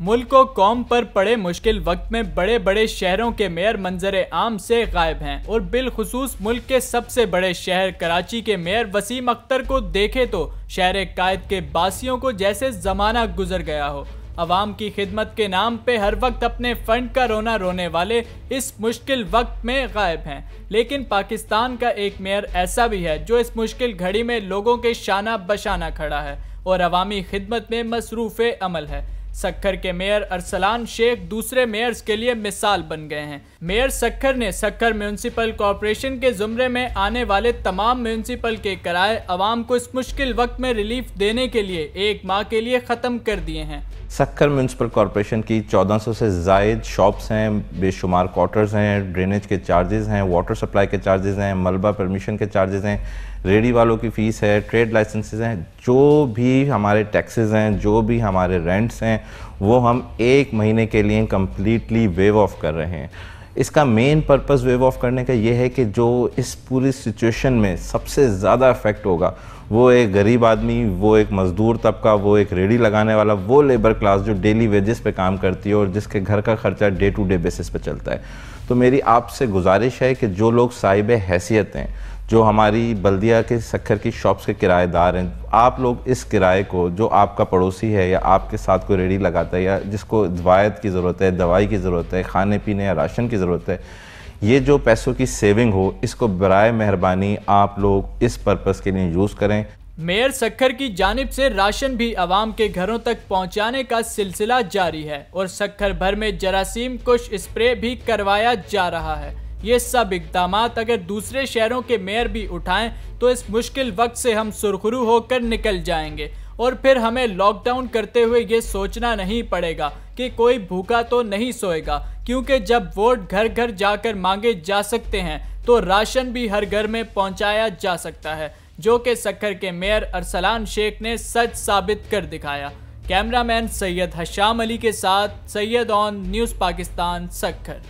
मुल्क और कौम पर पड़े मुश्किल वक्त में बड़े बड़े शहरों के मेयर मंजरे आम से गायब हैं और बिलखुसूस मुल्क के सबसे बड़े शहर कराची के मेयर वसीम अख्तर को देखे तो शहर कायद के बासियों को जैसे जमाना गुजर गया हो। अवाम की खिदमत के नाम पे हर वक्त अपने फंड का रोना रोने वाले इस मुश्किल वक्त में गायब हैं। लेकिन पाकिस्तान का एक मेयर ऐसा भी है जो इस मुश्किल घड़ी में लोगों के शाना बशाना खड़ा है और अवामी खिदमत में मसरूफ़ अमल है। सक्खर के मेयर अरसलान शेख दूसरे मेयर्स के लिए मिसाल बन गए हैं। मेयर सक्खर ने सक्खर म्यूनसिपल कॉरपोरेशन के जुमरे में आने वाले तमाम म्यूनसिपल के किराए अवाम को इस मुश्किल वक्त में रिलीफ देने के लिए 1 माह के लिए ख़त्म कर दिए हैं। सक्खर म्यूनसिपल कॉरपोरेशन की 1400 से ज़ायद शॉप्स हैं, बेशुमार क्वार्टर्स हैं, ड्रेनेज के चार्जेस हैं, वाटर सप्लाई के चार्जेस हैं, मलबा परमिशन के चार्जेस हैं, रेडी वालों की फ़ीस है, ट्रेड लाइसेंसेस हैं, जो भी हमारे टैक्सेस हैं, जो भी हमारे रेंट्स हैं, वो हम 1 महीने के लिए कम्प्लीटली वेव ऑफ कर रहे हैं। इसका मेन पर्पस वेव ऑफ करने का ये है कि जो इस पूरी सिचुएशन में सबसे ज़्यादा इफेक्ट होगा वो एक गरीब आदमी, वो एक मज़दूर तबका, वो एक रेडी लगाने वाला, वो लेबर क्लास जो डेली वेजेस पे काम करती है और जिसके घर का खर्चा डे टू डे बेसिस पे चलता है। तो मेरी आपसे गुजारिश है कि जो लोग साहिब हैसियत हैं, जो हमारी बल्दिया के सक्खर की शॉप्स के किराएदार हैं, आप लोग इस किराए को, जो आपका पड़ोसी है या आपके साथ कोई रेडी लगाता है या जिसको दवायत की ज़रूरत है, दवाई की ज़रूरत है, खाने पीने या राशन की ज़रूरत है, ये जो पैसों की सेविंग हो, इसको बराए मेहरबानी आप लोग इस पर्पस के लिए यूज़ करें। मेयर सक्खर की जानिब से राशन भी आवाम के घरों तक पहुंचाने का सिलसिला जारी है और सक्खर भर में जरासीम कुश स्प्रे भी करवाया जा रहा है। ये सब इक़दाम अगर दूसरे शहरों के मेयर भी उठाएं तो इस मुश्किल वक्त से हम सुरखरू होकर निकल जाएंगे और फिर हमें लॉकडाउन करते हुए ये सोचना नहीं पड़ेगा कि कोई भूखा तो नहीं सोएगा, क्योंकि जब वोट घर घर जाकर मांगे जा सकते हैं तो राशन भी हर घर में पहुंचाया जा सकता है, जो कि सक्खर के मेयर अरसलान शेख ने सच साबित कर दिखाया। कैमरामैन सैयद हशाम अली के साथ सैयद ऑन न्यूज़ पाकिस्तान, सक्खर।